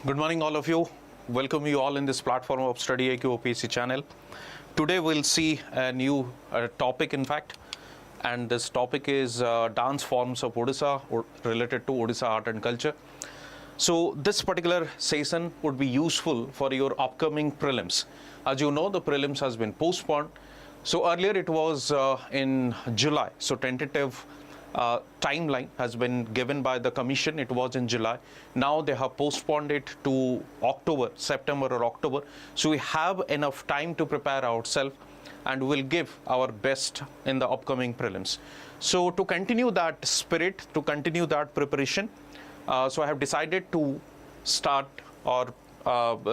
Good morning, all of you. Welcome you all in this platform of StudyIQ OPSC channel. Today we'll see a new topic, in fact, and this topic is dance forms of Odisha or related to Odisha art and culture. So this particular session would be useful for your upcoming prelims. As you know, the prelims has been postponed. So earlier it was in July. So tentative timeline has been given by the commission. It was in July. Now they have postponed it to October, September or October. So we have enough time to prepare ourselves and we'll give our best in the upcoming prelims. So to continue that spirit, to continue that preparation, so I have decided to start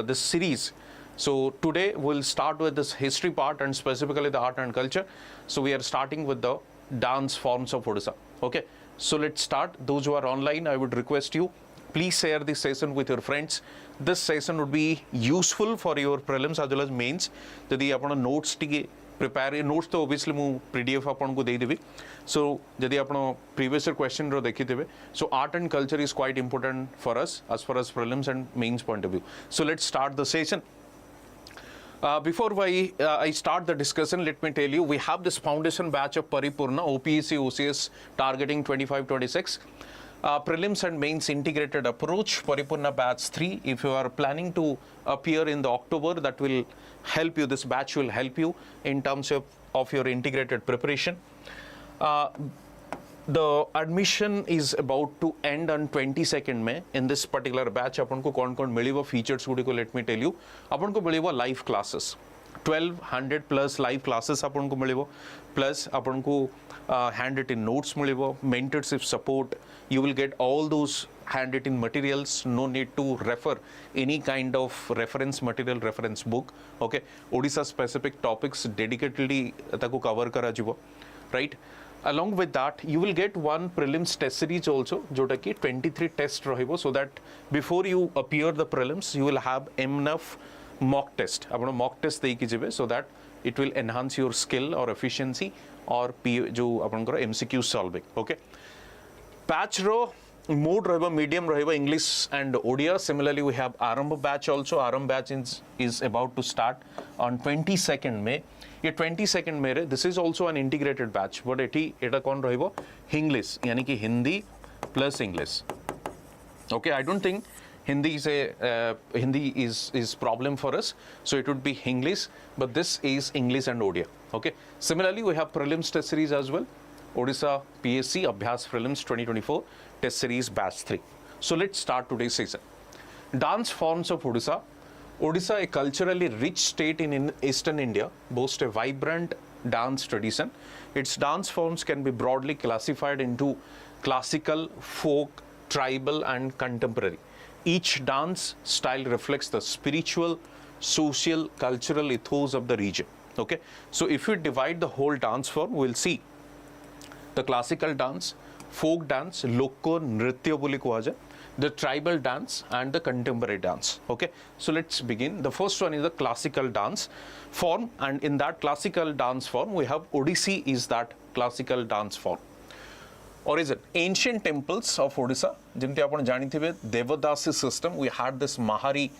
this series. So today we'll start with this history part and specifically the art and culture. So we are starting with the dance forms of Odisha. Okay, so let's start. Those who are online, I would request you, please share this session with your friends. This session would be useful for your prelims as well as mains. Jodi apna notes tige prepare notes to obviously mu PDF apan ko dei debi. So jodi apna previous year question ro dekhi debe. So art and culture is quite important for us as far as prelims and mains point of view. So let's start the session. Before I start the discussion, let me tell you, we have this foundation batch of Paripurna, OPSC OCS targeting 25-26. Prelims and mains integrated approach, Paripurna batch 3. If you are planning to appear in the October, that will help you, this batch will help you in terms of your integrated preparation. The admission is about to end on 22nd May. In this particular batch, apan ko kon miliva features gudi ko let me tell you. Apan ko miliva live classes, 1200 plus live classes apan ko miliva, plus apan ko handwritten notes miliva, mentorship support. You will get all those handwritten materials. No need to refer any kind of reference material, reference book. Okay, Odisha specific topics dedicatedly taku cover kara jibo, right? Along with that, you will get one prelims test series also, jota ki 23 test rahibo, so that before you appear the prelims, you will have enough mock test. Apna mock test dei ki jibe, so that it will enhance your skill or efficiency or jo apan kora MCQ solving. Okay. Patch ro mode rahiba, medium rahiba, English and Odia. Similarly, we have Arambha batch also. Arambha batch is about to start on 22nd May. ये 22nd मेरे this is also an integrated batch, but एटा कौन रहेगा English, यानी कि Hindi plus English. Okay, I don't think Hindi is problem for us, so it would be English, but this is English and Odia. Okay, similarly we have prelims test series as well, Odisha PSC Abhyas Prelims 2024 test series batch 3. So let's start today's session. Dance forms of Odisha. Odisha, a culturally rich state in eastern India, boasts a vibrant dance tradition. Its dance forms can be broadly classified into classical, folk, tribal and contemporary. Each dance style reflects the spiritual, social, cultural ethos of the region. Okay, so if we divide the whole dance form, we'll see the classical dance, folk dance, loko nritya boli kuha jaye, the tribal dance and the contemporary dance. Okay, so let's begin. The first one is the classical dance form, and in that classical dance form we have Odissi is that classical dance form. Origin, ancient temples of Odisha, jemti apan janithibe Devadasi system, we had this Mahari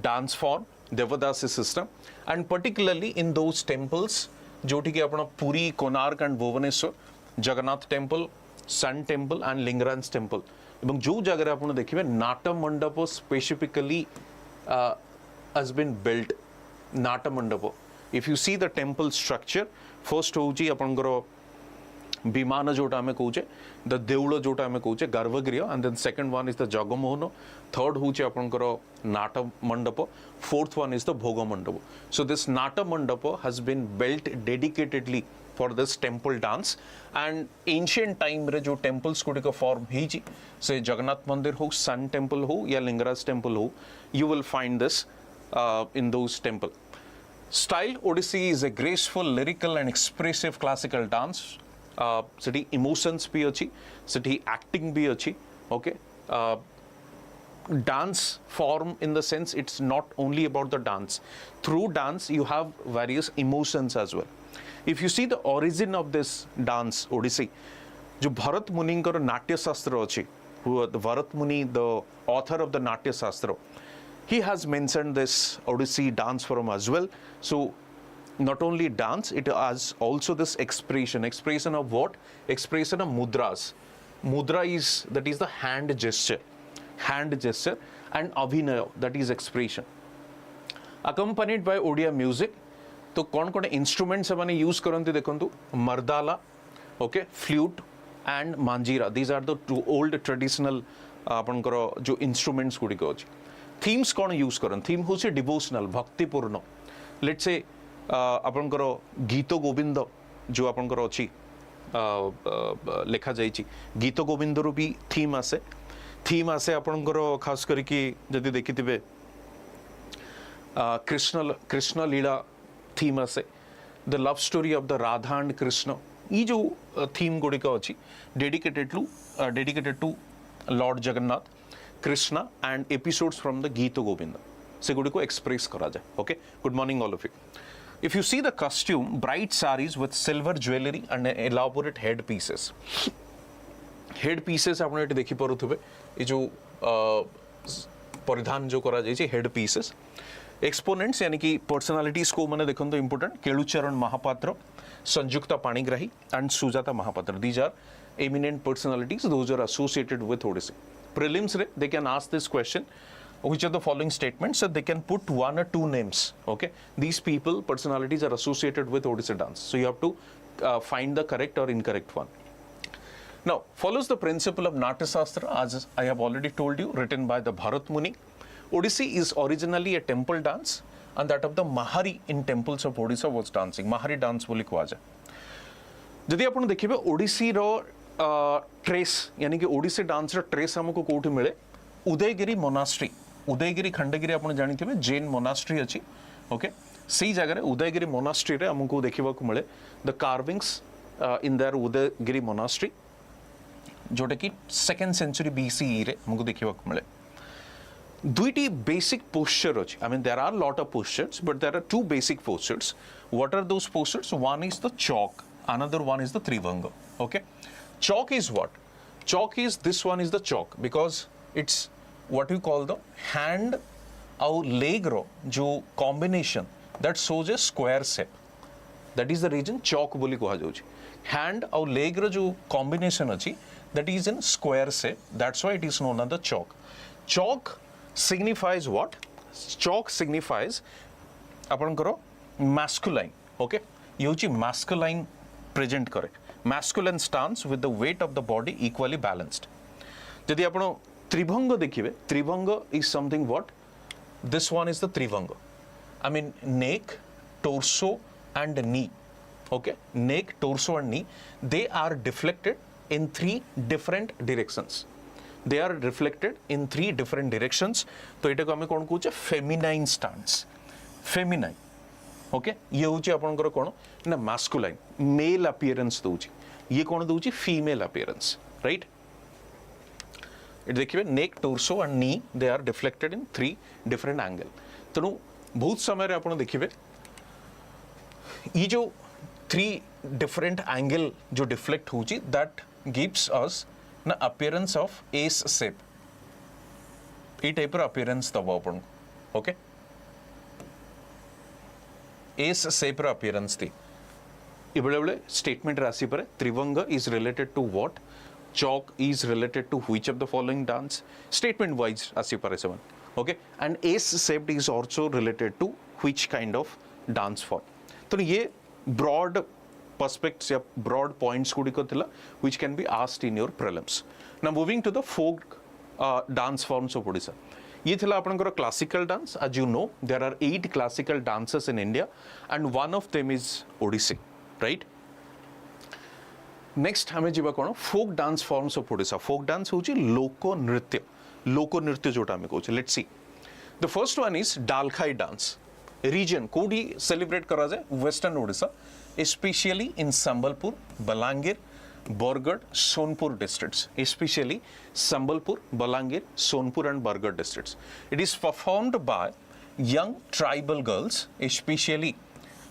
dance form, Devadasi system, and particularly in those temples joti ki apana Puri, Konark and Bhubaneswar, Jagannath temple, Sun temple and Lingaraj temple. এবং जो জায়গায় আপনি দেখিবে নাট্য মণ্ডপ specifically has been built. নাট্য মণ্ডপ, if you see the temple structure, first होउची आपनकर विमान जोटा आमे कहूचे, the देउळ जोटा आमे कहूचे गर्भगृह, and then second one is the Jagmohan, third होउचे आपनकर नाट्य मंडप, fourth one is the भोग मंडप. So this नाट्य मंडप has been built dedicatedly for this temple dance, and ancient time रे जो temples को डिका form ही जी, से जगन्नाथ मंदिर हो, Sun temple हो या लिंगराज temple हो, you will find this in those temple. Style, Odissi is a graceful, lyrical and expressive classical dance. Sethi emotions bhi achi, sethi acting bhi achi. Okay, dance form in the sense it's not only about the dance. Through dance you have various emotions as well. If you see the origin of this dance Odissi, जो भरत मुनिंकर नाट्य शास्त्र अच्छी, who the Bharat Muni, the author of the Natya Shastra, he has mentioned this Odissi dance form as well. So not only dance, it has also this expression of what? Expression of mudras. Mudra is, that is the hand gesture, and abhinaya, that is expression, accompanied by Odia music. तो कौन instrument से मैंने use करते देखो, mardala, okay, flute and manjira. These are the two old traditional आपनकर जो instruments गुड़िक अच्छे. थीम्स कौन यूज करन? थीम हूँ डिवोशनल, भक्तिपूर्ण. लेट्स से आपनकर गीत गोविंद जो आपनकर अच्छी लेखा जाइए, गीत गोविंद रू भी थीम आसे आपनकर खास करके जदि देखिथिबे कृष्ण लीला थीम आसे, the love story of the Radha and Krishna. ये जो थीम गुड़िक अच्छी dedicated to Lord Jagannath, Krishna and episodes from the Geet Govind से गुड़ी को एक्सप्रेस करा जाए. Okay, good morning all of you. If you see the costume, bright sarees with silver jewelry and elaborate head pieces. Head pieces आपने ये देखी पड़ो थुबे, ये जो परिधान जो करा जाए head pieces. Exponents यानी कि personalities को मैंने देखो तो important. Kelucharan Mahapatra, Sanyukta Panigrahi and Sujata Mahapatra. These are eminent personalities. Those are associated with Odissi. Prelims re, they can ask this question. Which are the following statements? So they can put one or two names. Okay, these people, personalities are associated with Odissi dance. So you have to find the correct or incorrect one. Now follows the principle of Natya Shastra, as I have already told you, written by the Bharat Muni. Odissi is originally a temple dance, and that of the Mahari in temples of Odisha was dancing. Mahari dance बोली कुआ जाए. यदि आपण देखिबे ओडिसी रो trace यानी कि Odissi dance रो trace हमको कोठी मिले, उदयगिरी मोनास्ट्री, उदयगिरी खंडगिरी आपण जानिथिबे जैन मोनास्ट्री अछि. ओके, सी जगह रे उदयगिरी मोनास्ट्री रे हमको देखिबा को मिले the carvings in there Udayagiri monastery, जोटा कि 2nd century BCE रे हमको देखिबा को मिले. दुईटी बेसिक पोस्चर अछि. I mean there are lot of postures, but there are two basic postures. What are those postures? One is the chalk, another one is the trivanga. Okay, chalk is what? Chalk is, this one is the chalk because it's what you call the hand और leg रो जो combination that shows a square shape. That is the reason chalk बोली कहा जाउछि. Hand और leg रो जो combination अछि, that is in square shape. That's why it is known as the chalk. Chalk signifies what? Chalk signifies आपनकर masculine. Okay, ये होछि masculine present करे. Masculine stance with the weight of the body equally balanced. यदि आपण त्रिभंग देखिए, त्रिभंग is something what? This one is the trivanga. I mean neck, torso and knee. Okay, neck, torso and knee, they are deflected in 3 different directions. They are reflected in 3 different directions. तो एटा को हमें कौन कहूचे? Feminine stance. Feminine. Okay, ये होची आपनकर कौन ना masculine, male appearance दोची. ये कौन दोची? Female appearance. Right? It देखिए neck, torso and knee, they are deflected in 3 different angle. तेणु बहुत समय रे आपण देखिए ये जो 3 different angle जो deflect होची, that gives us an appearance of ace shape. ये type र appearance दबा आपण. Okay? ace shape र appearance थी. ये बड़े-बड़े statement राशि पर त्रिभंग is related to what? Chalk is related to which of the following dance? Statement wise as you parse one. Okay, and ace shaped is also related to which kind of dance form. So ये broad perspectives या broad points गुड़िक थिला which can be asked in your prelims. Now moving to the folk dance forms of Odisha. ये थिला आपनकर classical dance. As you know, there are 8 classical dances in India and one of them is Odissi, right? Next हमें जीवा कोण folk dance forms of Odisha. Folk dance होची लोको नृत्य जोटा हमें कहूचे. Let's see. The first one is Dalai Dance. Region कोडी celebrate करा जाए Western Odisha, especially in Sambulpuri, Balangir, Borgad, Sonpur districts. Especially Sambulpur, Balangir, Sonpur and Borgad districts. It is performed by young tribal girls, especially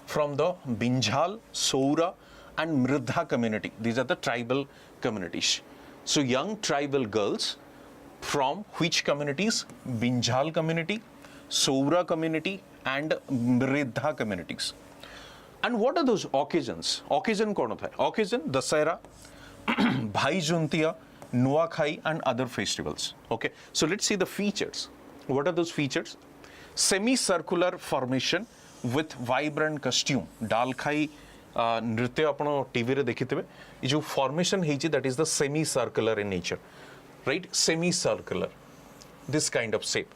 from the Binjal, Soura and Mridha community. These are the tribal communities. So young tribal girls from which communities? Binjal community, Soura community and Mridha communities. And what are those occasions? Occasion कौन होता है? Occasion Dasera, Bhai Juntia, Nuakhai and other festivals. Okay, so let's see the features. What are those features? Semicircular formation with vibrant costume. Dalkhai नृत्य आपण TV रे देखिथिबे ये जो formation ହେଇଛି that is the semicircular in nature, right? Semicircular, this kind of shape,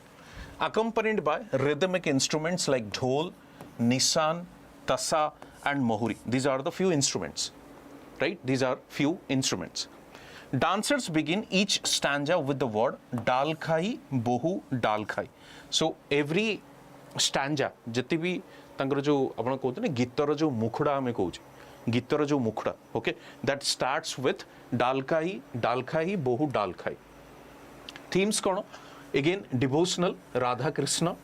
accompanied by rhythmic instruments like dhol, nisan, tasa and mohuri. These are the few instruments, right? These are few instruments. Dancers begin each stanza with the word dalkhai bohu dalkhai. So every stanza जति भी तांकर जो आपण कहते ने गीतर जो मुखड़ा हमें कहूँ गीतर जो मुखड़ा, okay, that starts with dalkai dalkhai bohu dalkhai. Themes कौन? Again devotional, Radha Krishna,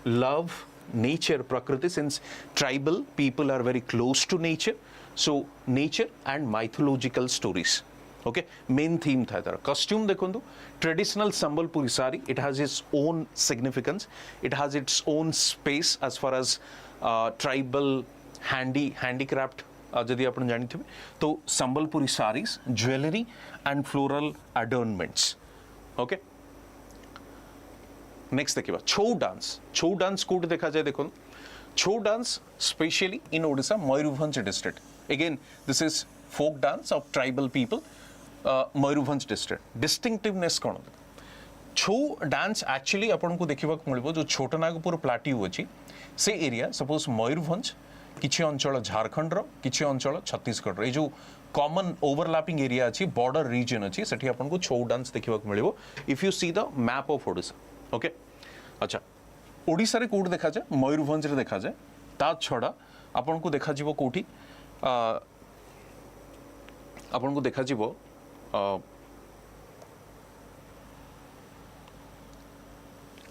love, nature, prakriti, since tribal people are very close to nature, so nature and mythological stories. Okay, main theme था इधर. Costume देखो traditional Sambulpuri sari, it has its own significance, it has its own space as far as tribal handicraft यदि आपण जानिथिबे तो Sambulpuri saris, jewelry and floral adornments. Okay, next देखिबा Chhau dance. Chhau dance code देखा जाए देखो. Chhau dance specially in Odisha Mayurbhanj district. Again this is folk dance of tribal people. Mayurbhanj district. Distinctiveness कौन? Chhau dance actually अपन को देखिबा मिलबो जो Chhotanagpur plateau अछि से एरिया सपोज मयूरभंज किछि अंचल झारखंड रो किछि अंचल छत्तीसगढ़ रो जो कॉमन ओवरलैपिंग एरिया अछि बॉर्डर रीजन अछि सेठी अपन को Chhau dance देखिबा मिलबो if you see the map of Odisha. Okay, अच्छा ओडिशा रे कोड देखा जाए मयूरभंज रे देखा जाए ता छडा अपन को देखा जिवो कोठी अपन को देखा जिवो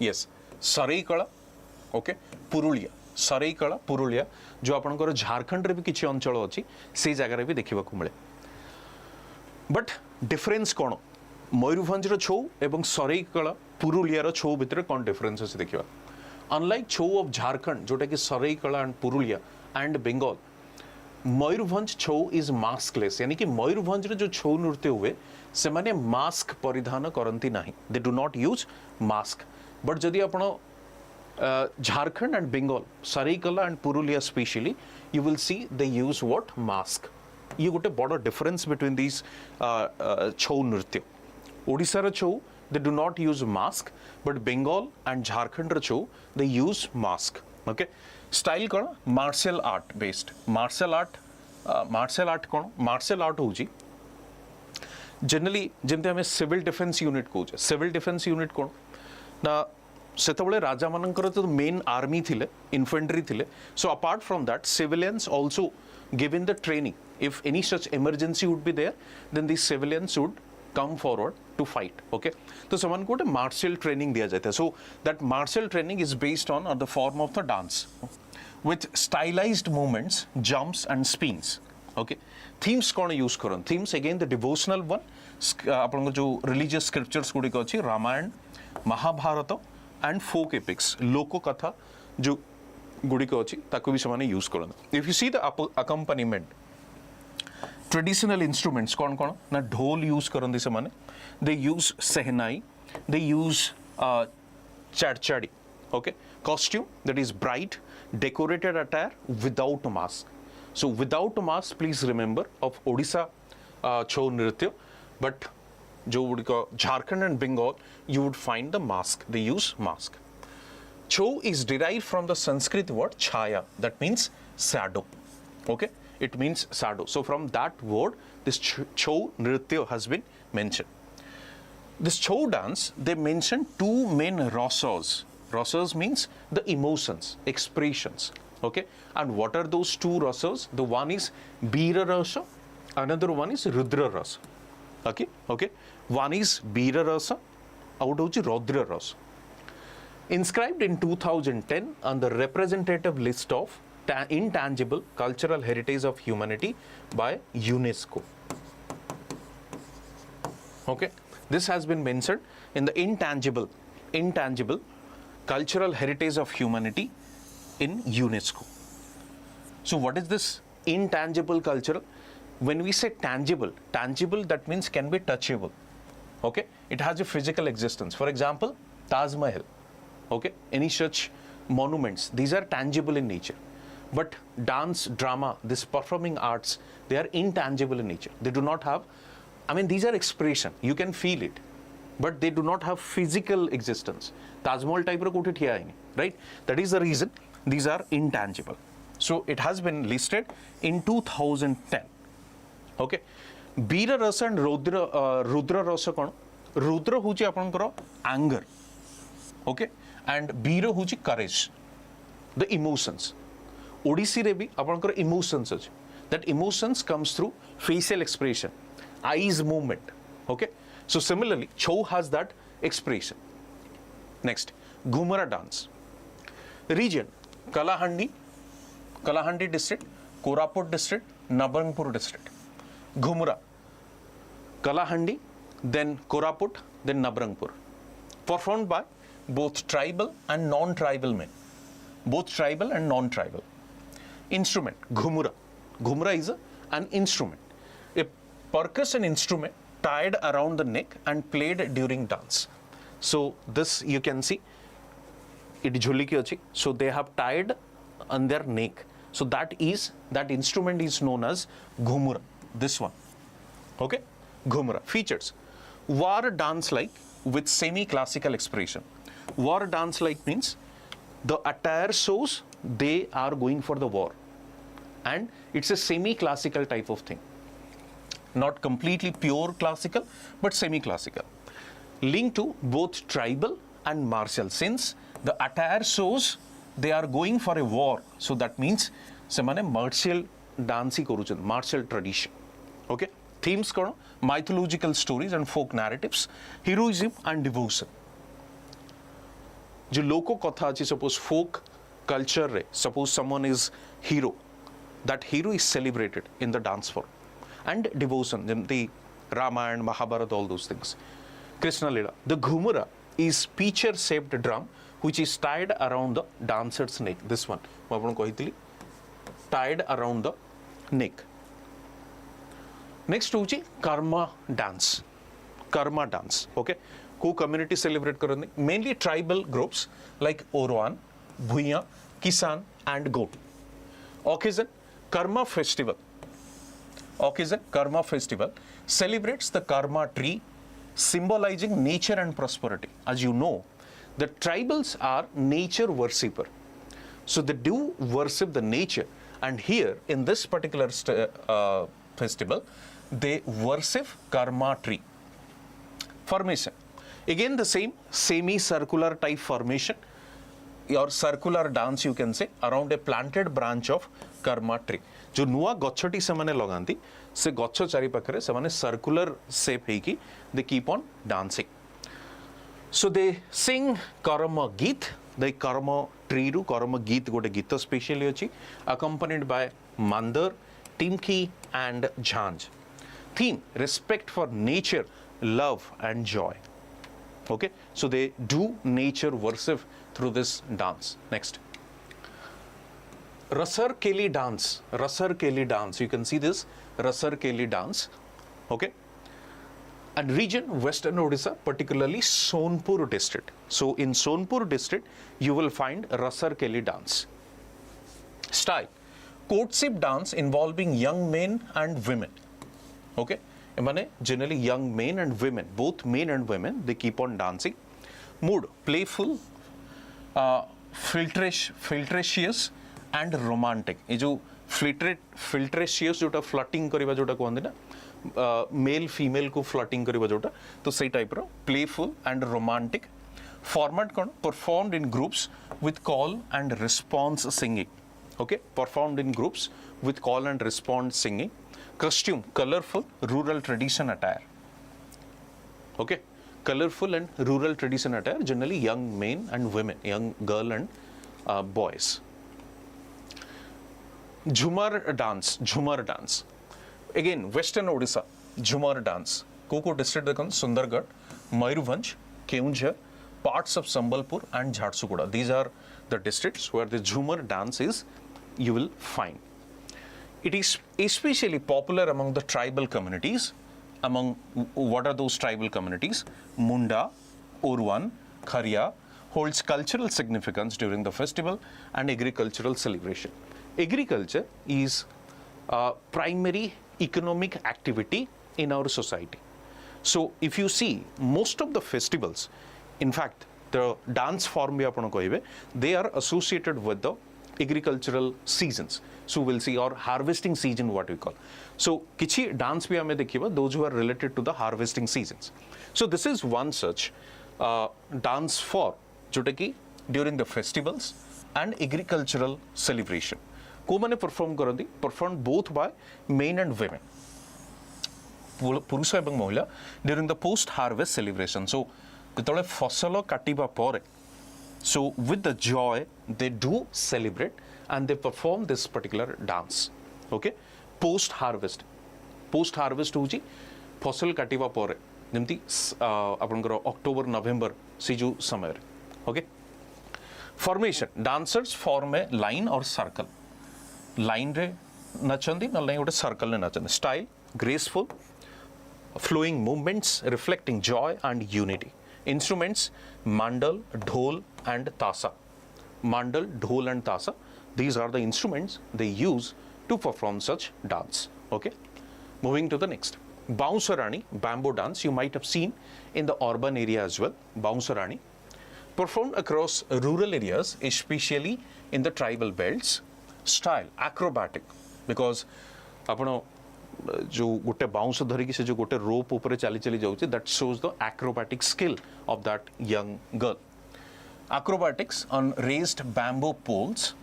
yes सरेईकला. ओके, पुरुलिया सरेईकला पुरुलिया जो आपनकर झारखंड रे भी किछि अंचल अछि से जगह रे भी देखिबा को मिले. बट डिफरेंस कोन मयूरभंज रो छौ एवं सरेईकला पुरुलिया रो छौ भितर कोन डिफरेंस अछि देखिबा. अनलाइक छौ ऑफ झारखंड जोटा कि सरेईकला एंड पुरुलिया एंड बंगाल, मयूरभंज छौ इज मास्कलेस, यानी कि मयूरभंज रे जो छौ नृत्य हुए से माने मास्क परिधान करंती नाही, they do not use mask. But जदि आपण Jharkhand and Bengal Seraikela and Purulia especially you will see they use what mask. ये गोटे बड़ डिफरेंस बिटवीन दिस छौ नृत्य. ओडिशा रो Chhau they do not use mask but Bengal and Jharkhand रो Chhau they use mask. Okay, style कौन? Martial art based. Martial art कौन? मार्शल आर्ट होची जनरली जेमते हमें सिविल डिफेंस यूनिट कहूँ. सिविल डिफेंस यूनिट कौन ना सेतबळे राजा मानकर तो मेन आर्मी थिले, इन्फेंट्री थिले. So apart from that civilians also given the training. If any such emergency would be there then the civilians would come forward to fight. Okay, तो समान को martial training दिया जाता है. So that martial training is based on the form of the dance with stylized movements, jumps and spins. Okay, themes कौन use करन? Themes again the devotional one. अपन जो religious scriptures गुडी को अछि Ramayan, Mahabharat and folk epics, लोक कथा जो गुडी को अछि ताको भी समान यूज करन. If you see the accompaniment, traditional instruments कौन कौन ना ढोल यूज करन दिसे माने, they use sehnai, they use chadchadi. Okay, costume that is bright decorated attire without mask. So without mask, please remember of Odisha Chhau nritya, but जो Jharkhand and Bengal you would find the mask, they use mask. Chhau is derived from the Sanskrit word chhaya, that means shadow. Okay, it means shadow. So from that word this Chhau nritya has been mentioned. This Chhau dance, they mention two main rasas. Rasas means the emotions, expressions. Okay, and what are those two rasas? The one is Bira rasa, another one is Rudra rasa. Okay, one is Bira rasa, out of Rodra rasa. Inscribed in 2010 on the representative list of intangible cultural heritage of humanity by UNESCO. Okay, this has been mentioned in the intangible cultural heritage of humanity in UNESCO. So what is this intangible cultural? When we say tangible, that means can be touchable. Okay, it has a physical existence. For example, Taj Mahal. Okay, any such monuments, these are tangible in nature. But dance, drama, this performing arts, they are intangible in nature. They do not have, these are expression, you can feel it, but they do not have physical existence. Taj Mahal type ro kothi thiya hayni, right? That is the reason these are intangible. So it has been listed in 2010. Okay, Veera Rasa and Rudra Rasa kon? Rudra huchi apankara anger. Okay, and Veera huchi courage, the emotions. Odissi re bhi apankara emotions achi. That emotions comes through facial expression, eyes movement. Okay, so similarly Chhau has that expression. Next, Gumra dance. Region, Kalahandi district, Koraput district, Nabarangpur district. Gumra, Kalahandi, then Koraput, then Nabarangpur. Performed by both tribal and non-tribal men. Both tribal and non-tribal. Instrument, Gumra. Gumra is an instrument. A percussion instrument tied around the neck and played during dance. So this you can see, it jhulli ki achi. So they have tied on their neck. So that instrument is known as Gumra. This one. Okay, Gumra. Features: war dance like with semi-classical expression. War dance like means the attire shows they are going for the war, and it's a semi-classical type of thing. Not completely pure classical, but semi-classical. Linked to both tribal and martial, since the attire shows they are going for a war. So that means semane martial dance hi martial tradition. Okay, themes kono mythological stories and folk narratives, heroism and devotion. जो लोको कथा अछि, suppose folk culture रे, suppose someone is hero, that hero is celebrated in the dance form, and devotion, the Ramayana, Mahabharata, all those things. Krishna Lila. The Gumra is feature shaped drum which is tied around the dancer's neck. This one, tied around the neck. Next hochi Karma dance. Karma dance. Okay. Who community celebrate karandi? Mainly tribal groups like Orwan, Bhuiya, Kisan and Goat. Occasion, Karma festival. Occasion, Karma festival celebrates the Karma tree, symbolizing nature and prosperity. As you know, the tribals are nature worshipper. So they do worship the nature, and here in this particular festival, they worship Karma tree. Formation. Again the same semi-circular type formation or circular dance you can say around a planted branch of Karma tree. जो नुआ गच्छटी से माने लगांती से गच्छ चारि पाखरे से माने circular shape हेकी they keep on dancing. So they sing Karma Geet, the Karma tree ru Karma Geet gote gita specially achi, accompanied by Mandar, Timki and Jhanj. Theme: respect for nature, love and joy. Okay, so they do nature worship through this dance. Next, Rasari Dance. Rasari Dance. You can see this Rasari Dance. Okay, and region Western Odisha, particularly Sonpur district. So in Sonpur district, you will find Rasari Dance. Style: courtship dance involving young men and women. Okay, generally young men and women, both men and women, they keep on dancing. Mood: playful, flirtatious and romantic. ये जो flirtatious जोटा flirting करिबा जोटा कहंदे ना, male female को flirting करिबा जोटा, तो सही type row playful and romantic. Format कौन? Performed in groups with call and response singing. Okay, performed in groups with call and response singing. Costume: colorful rural tradition attire. Okay, colorful and rural tradition attire, generally young men and women, young girl and boys. Jumar Dance. Again, Western Odisha, Jumar Dance. को district देखो Sundargarh, Mayurbhanj, Keonjhar, parts of Sambulpur and Jharsuguda. These are the districts where the Jumar dance is you will find. It is especially popular among the tribal communities. Among what are those tribal communities? Munda, Orwan, Kharia holds cultural significance during the festival and agricultural celebration. Agriculture is a primary economic activity in our society. So if you see most of the festivals, in fact the dance form they are associated with the agricultural seasons. So we'll see, or harvesting season what we call. So kichi dance bhi hame dekhiba those who are related to the harvesting seasons. So this is one such dance form jota during the festivals and agricultural celebration. को माने perform करती perform both by men and women पुरुष एवं महिला during the post harvest celebration. So जेतले फसल काटिबा परे so with the joy they do celebrate and they perform this particular dance. Okay, post harvest होची फसल काटिबा परे जेमती आपनकर अक्टोबर नवेम्बर से जो समय रे. Okay, formation dancers form a line और सर्कल. लाइन रे नचंदी न लाइन गोटे सर्कल ने नचंदी. Style graceful flowing movements reflecting joy and unity. Instruments mandal, dhol and tasa. Mandal, dhol and tasa, these are the instruments they use to perform such dance. Okay, moving to the next. Bouncerani, bamboo dance, you might have seen in the urban area as well. Bouncerani performed across rural areas, especially in the tribal belts. Style acrobatic because आपनो जो गोटे bounce धरिकी से जो गोटे रोप ऊपर चली चली जाउची, that shows the acrobatic skill of that young girl. Acrobatics on raised bamboo poles,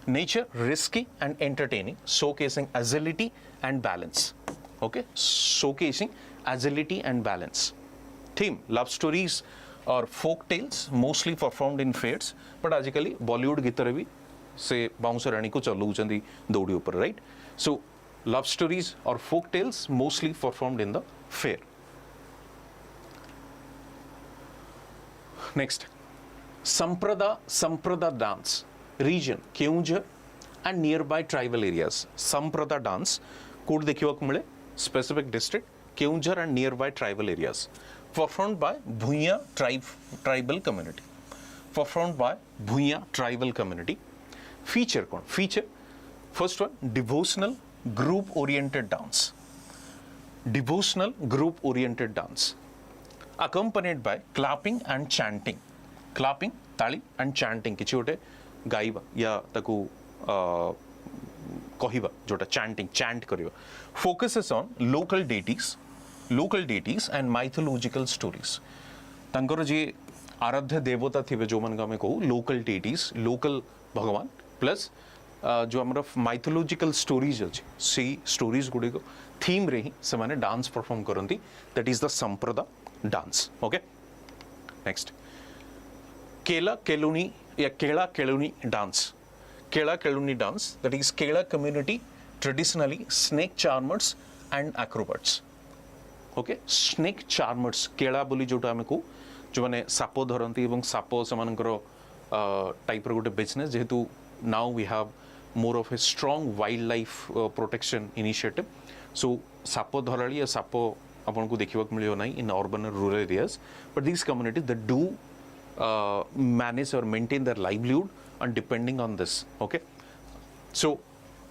nature risky and entertaining, showcasing agility and balance. Okay, showcasing agility and balance. Theme love stories or folk tales, mostly performed in fairs, but आजकल बॉलीवुड गीत रे भी से बाउंसरानी को चलाउचंदी दौड़ी ऊपर, right. So love stories or folk tales mostly performed in the fair. Next, Samprada dance, region Keonjhar and nearby tribal areas. Samprada dance code देखिବାକୁ मिले specific district Keonjhar and nearby tribal areas. Performed by Bhuiya tribal community. Performed by Bhuiya tribal community. Feature कौन? Feature first one devotional group oriented dance. Devotional group oriented dance accompanied by clapping and chanting. Clapping tali and chanting किछि गोटे गाइबा या ताकू कहिबा जोटा chanting chant करियो. Focuses on local deities and mythological stories. तांकर जे आराध्य देवता थिबे जो मन गामे को local deities, local भगवान प्लस जो हमारा माइथोलॉजिकल स्टोरीज अच्छे से स्टोरीज गुड़ी को थीम रे ही से माने डांस परफॉर्म करती. That is the Samprada dance. Okay, next केला केलुनी या केला केलुनी डांस. केला केलुनी डांस दैट इज केला community traditionally snake charmers and acrobats. Okay, snake charmers केला बोली जोटा आमे को जो माने साप धरती एवं साप सेमानकर टाइप रो गोटे बिजनेस जेहेतु now we have more of a strong wildlife protection initiative. So sapo dharali ya sapo apan ko dekhiବାକୁ मिलियो नाही in urban and rural areas, but these communities that do manage or maintain their livelihood and depending on this. Okay, so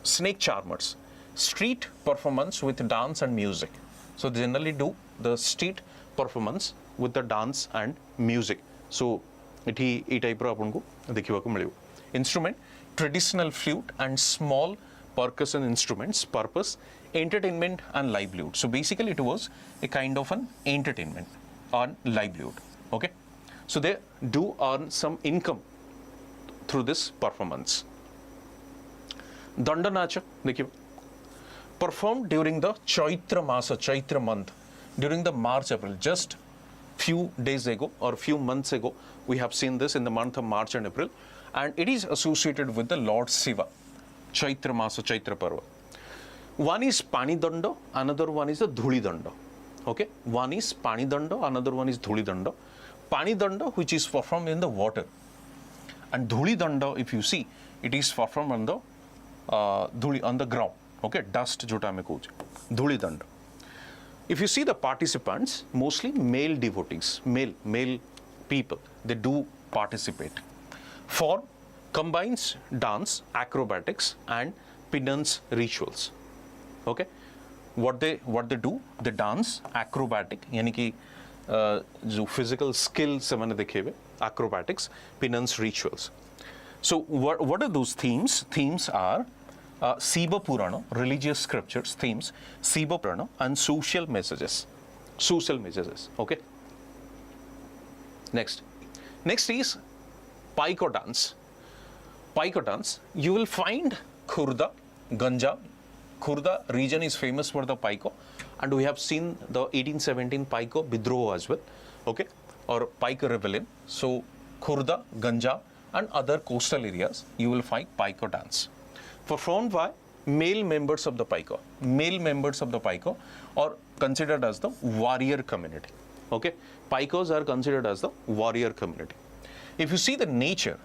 snake charmers, street performance with dance and music. So they generally do the street performance with the dance and music. So एठी ए type रो आपन को देखिବାକୁ मिलियो. Instrument traditional flute and small percussion instruments. Purpose entertainment and livelihood. So basically it was a kind of an entertainment on livelihood. Okay, so they do earn some income through this performance. Danda देखिए performed during the Chaitra month, during the March April. Just few days ago or few months ago we have seen this in the month of March and April, and it is associated with the Lord Shiva. Chaitra Parva. One is Pani Danda, another one is the Dhuli Danda. Okay, one is Pani Danda, another one is Dhuli Danda. Pani Danda, which is performed in the water, and Dhuli Danda, if you see, it is performed on the dhuli, on the ground. Okay, dust jota ame koche. Dhuli Danda. If you see the participants, mostly male devotees, male people, they do participate. For combines dance, acrobatics, and penance rituals. Okay, what they do, they dance acrobatic, यानी कि जो physical skills से मैंने देखे हुए, acrobatics, penance rituals. So what are those themes? Themes are Siva Purana, religious scriptures, themes, Siva Purana, and social messages. Social messages. Okay. Next is Pico Dance. Pico Dance, you will find Khurda, Ganja. Khurda region is famous for the Pico, and we have seen the 1817 Pico Bidroh as well, okay, or Pico Rebellion. So Khurda, Ganja, and other coastal areas, you will find Pico Dance. Performed by male members of the Pico. Male members of the Pico are considered as the warrior community. Okay, Picos are considered as the warrior community. If you see the nature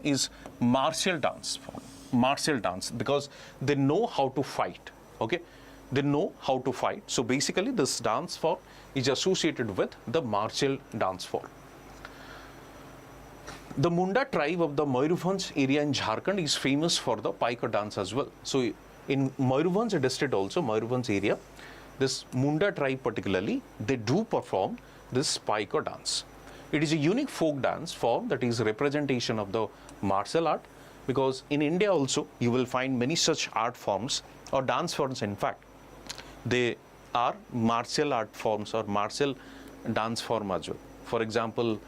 is martial dance form. Martial dance, because they know how to fight. Okay, they know how to fight. So basically this dance form is associated with the martial dance form. The Munda tribe of the Mayurbhanj area in Jharkhand is famous for the Pico dance as well. So in Mayurbhanj district also, Mayurbhanj area, this Munda tribe particularly, they do perform this Pico dance. It is a unique folk dance form that is representation of the martial art, because in India also you will find many such art forms or dance forms. In fact, they are martial art forms or martial dance form as well. For example,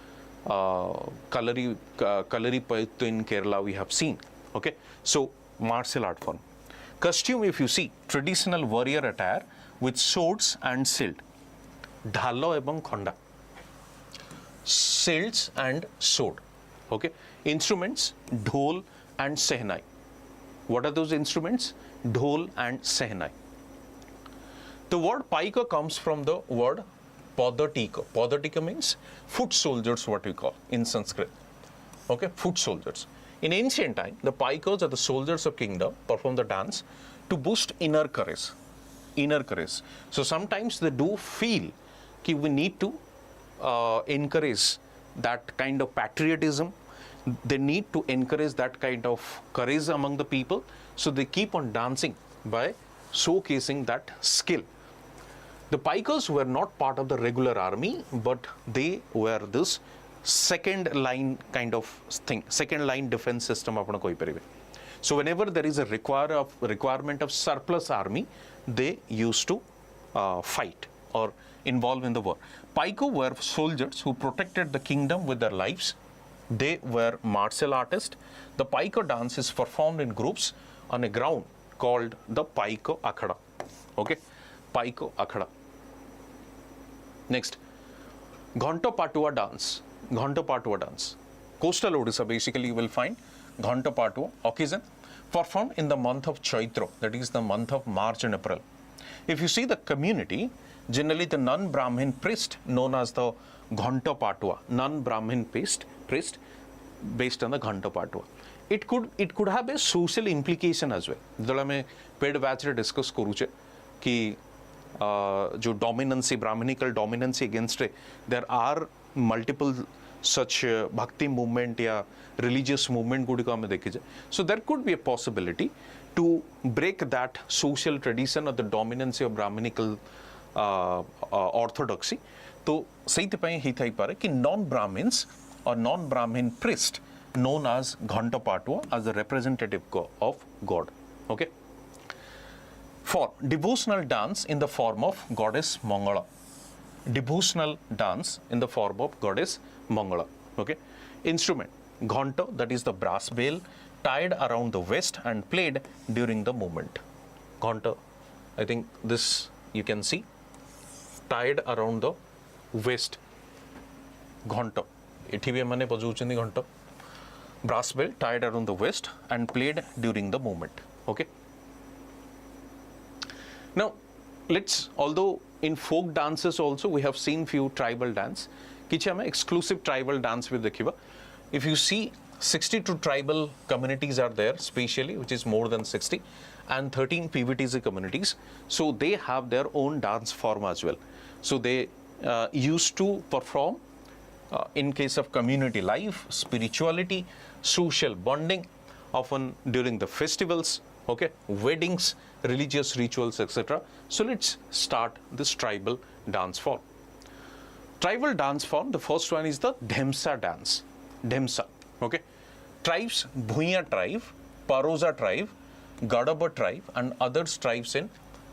Kalari Payattu in Kerala we have seen. Okay, so martial art form. Costume, if you see, traditional warrior attire with swords and shield, dhalo ebong khanda, shields and sword. Okay, instruments, dhol and sehnai. What are those instruments? Dhol and sehnai. The word Pico comes from the word Padatika. Padatika means foot soldiers, what we call in Sanskrit. Okay, foot soldiers. In ancient time, the Picos are the soldiers of kingdom, perform the dance to boost inner courage. Inner courage. So sometimes they do feel that we need to encourage that kind of patriotism. They need to encourage that kind of courage among the people. So they keep on dancing by showcasing that skill. The Picos were not part of the regular army, but they were this second line kind of thing, second line defense system. So whenever there is a requirement of surplus army, they used to fight or involve in the war. Pico were soldiers who protected the kingdom with their lives. They were martial artists. The Pico dance is performed in groups on a ground called the Pico Akhada. Okay, Pico Akhada. Next, Gotipua Dance. Gotipua Dance. Coastal Odisha, basically you will find Gotipua occasion performed in the month of Chaitra, that is the month of March and April. If you see the community, generally the non-Brahmin priest known as the Gotipua, non-Brahmin priest based on the Gotipua. It could have a social implication as well. जब हमें paid batch रे discuss करूचे कि जो dominancy, Brahminical dominancy against it, there are multiple such bhakti movement या religious movement Gudi को हमें देखे जाए. So there could be a possibility to break that social tradition of the dominancy of Brahminical orthodoxy. तो सही पे ही था पारे कि non-Brahmins or non-Brahmin priest known as Gotipua as the representative of God. Okay. For devotional dance in the form of goddess Mangala. Devotional dance in the form of goddess Mangala. Okay. Instrument, ghanta, that is the brass bell tied around the waist and played during the movement. Ghanta, I think this you can see, tied around the waist. Ghanta. Ethi bhi mane bajauchindi ghanta. Brass bell tied around the waist and played during the movement. Okay. Now, although in folk dances also we have seen few tribal dance. किछि हमें exclusive tribal dance भी देखिबा. If you see 62 tribal communities are there spatially, which is more than 60, and 13 PVTC communities. So they have their own dance form as well. So they used to perform in case of community life, spirituality, social bonding, often during the festivals, okay, weddings, religious rituals, etc. So let's start this tribal dance form. Tribal dance form, the first one is the Demsad Dance. Demsa, okay. Tribes, Bhuiya tribe, Paroja tribe, Gadaba tribe, and other tribes in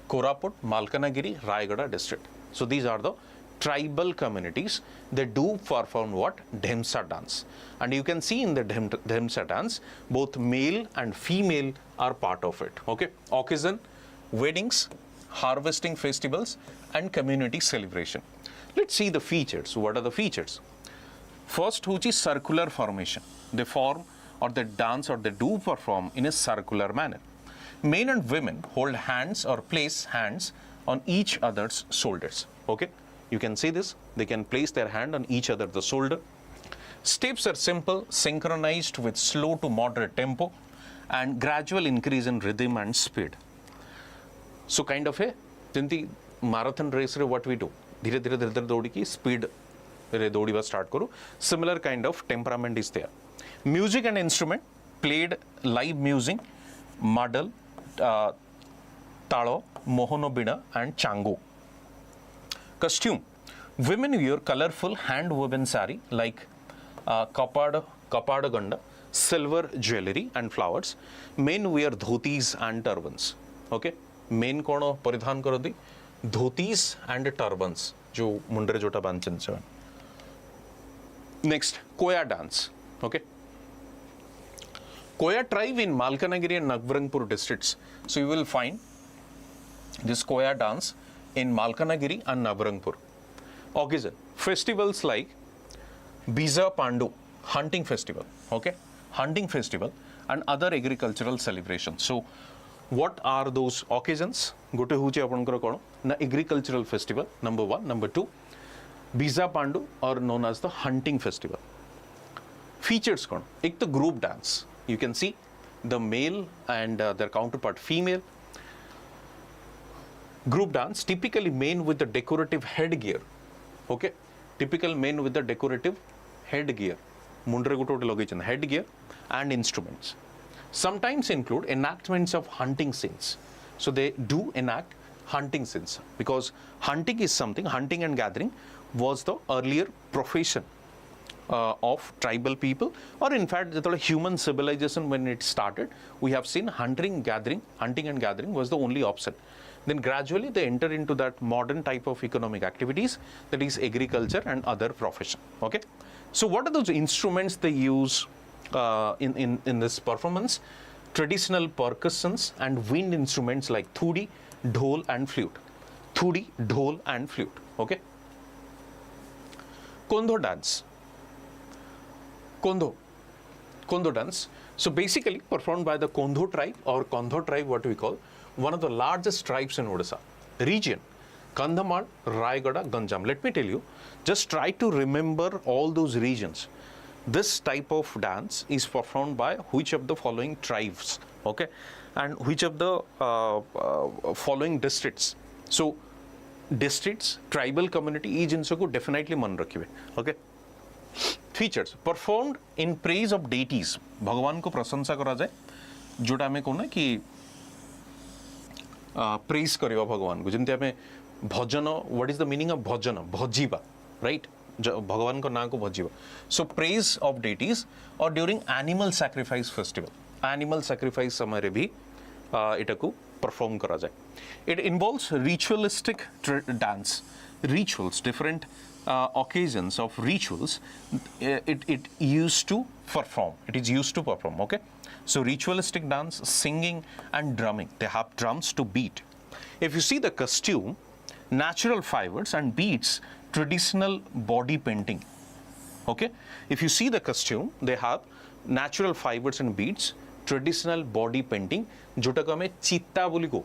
Koraput, Malkanagiri, Rayagada district. So these are the tribal communities. They do perform what? Demsa dance. And you can see in the Demsa dance, both male and female are part of it. Okay. Occasion, weddings, harvesting festivals, and community celebration. Let's see the features. What are the features? First, which is circular formation. They form or they dance or they do perform in a circular manner. Men and women hold hands or place hands on each other's shoulders. Okay, you can see this. They can place their hand on each other's shoulder. Steps are simple, synchronized with slow to moderate tempo and gradual increase in rhythm and speed. So kind of a marathon race, what we do? धीरे धीरे धीरे धीरे दौड़ी की speed रे दौड़ीबा start करू. Similar kind of temperament is there. Music and instrument played live music, madal, talo, mohono bina, and chango. Costume: women wear colorful hand-woven sari like kapada ganda, silver jewelry and flowers. Men wear dhotis and turbans. Okay, men kono paridhan karodi? Dhotis and turbans, जो मुंडरे जोटा बांधन से. Next, Koya dance. Okay. Koya tribe in Malkanagiri and Navranpur districts. So you will find this Koya dance in Malkanagiri and Navranpur. Occasion: festivals like Biza Pandu, hunting festival. Okay, hunting festival and other agricultural celebrations. So what are those occasions? Gote huche apankara kono na agricultural festival, number 1. Number 2, Biza Pandu, or known as the hunting festival. Features kono? Ek the group dance. You can see the male and their counterpart female. Group dance, typically men with the decorative headgear. Okay, typical men with the decorative headgear. Mundre gote logichan headgear and instruments. Sometimes include enactments of hunting scenes. So they do enact hunting scenes because hunting is something, hunting and gathering was the earlier profession of tribal people, or in fact the human civilization when it started, we have seen hunting and gathering was the only option. Then gradually they enter into that modern type of economic activities, that is agriculture and other profession. Okay, so what are those instruments they use in this performance? Traditional percussions and wind instruments like thudi, dhol and flute. Thudi, dhol and flute. Okay. Kondo dance. Kondo dance. So basically performed by the Kondo tribe, or Kondo tribe, what we call one of the largest tribes in Odisha region. Kandhamal, Rayagada, Ganjam. Let me tell you, just try to remember all those regions. This type of dance is performed by which of the following tribes, okay, and which of the following districts. So districts, tribal community, each जिनको को definitely मन रखिए, okay. Features: performed in praise of deities, भगवान को प्रशंसा करा जाए, जोटा में कौन है कि praise करियो भगवान को, जिनते हमें भजन, what is the meaning of bhajan? भजीबा, right? भगवान को नाम को भजीबा. So praise of deities, or during animal sacrifice festival. Animal sacrifice समय रे भी इटाको perform करा जाए. It involves ritualistic dance, rituals, different occasions of rituals. It used to perform. It is used to perform. Okay. So ritualistic dance, singing and drumming. They have drums to beat. If you see the costume, natural fibers and beads, traditional body painting. Okay. If you see the costume, they have natural fibers and beads, traditional body painting, जोटा को हमें चित्ता बोली को.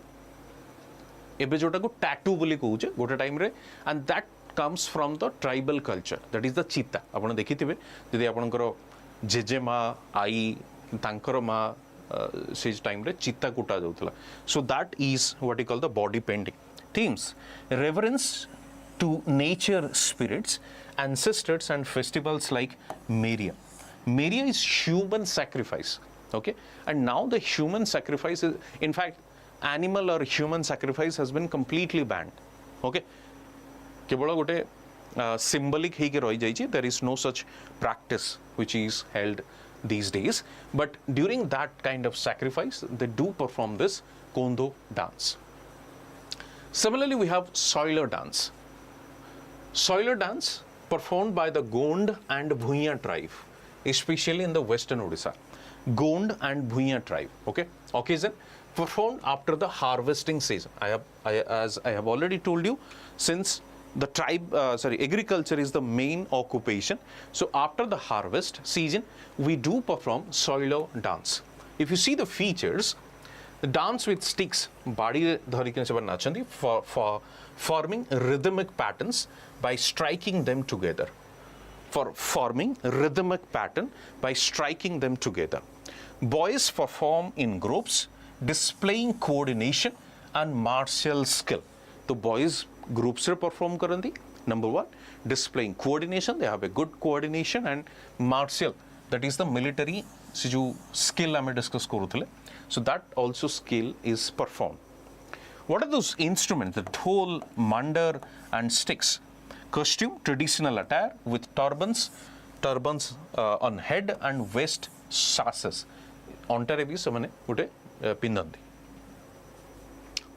एबे जोटा को tattoo बोली कहूचे गोटे टाइम रे and that comes from the tribal culture that is the चिता आपण देखिथिबे जदि आपणकर जेजे मा आई तांकर मा से टाइम रे चिता कुटा जाउतला so that is what you call the body painting themes reverence to nature spirits, ancestors and festivals like Meria. Meria is human sacrifice, okay? And now the human sacrifice is, in fact, animal or human sacrifice has been completely banned, okay? केवल गोटे symbolic ही के रही जाइए, there is no such practice which is held these days, but during that kind of sacrifice, they do perform this Kondo dance. Similarly, we have Soiler dance. Soiler dance performed by the Gond and Bhuiya tribe, especially in the western Odisha. Gond and Bhuiya tribe, okay? Occasion performed after the harvesting season. As I have already told you, since the agriculture is the main occupation. So after the harvest season, we do perform Soiler dance. If you see the features, the dance with sticks, body dharikine se nachandi for forming rhythmic patterns by striking them together. For forming rhythmic pattern by striking them together. Boys perform in groups, displaying coordination and martial skill. The boys groups re perform karandi. Number one, displaying coordination. They have a good coordination and martial. That is the military se jo skill ame discuss karuthile. So that also skill is performed. What are those instruments? The dhol, mandar and sticks. Costume, traditional attire with turbans on head and waist sashes. Ontare bi semane gote pindandi.